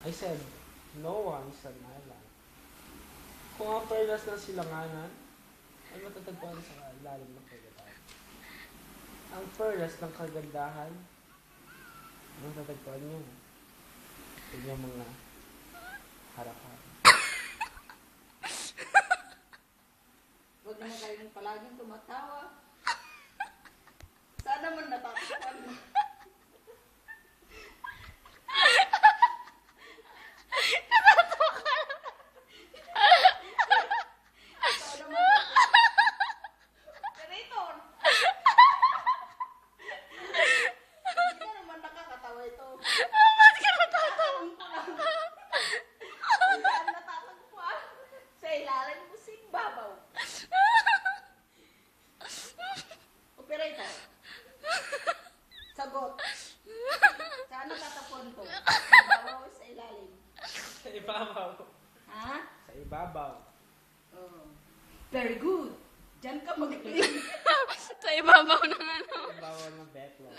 I said, no one's an island. Kung ang perlas ng silanganan ay matatagpuan sa ilalim ng kagalahan. Ang perlas ng kagandahan ay matatagpuan niyo sa inyong mga harapan. Huwag na kayong palaging tumatawa. Sana man natatapan mo. Sagot. Saan natatapon to? Sa ibabaw o sa ilalim? Sa ibabaw. Ha? Sa ibabaw. Oh. Very good. Diyan ka magaling. Sa ibabaw ng ano. Sa ibabaw ng betlog.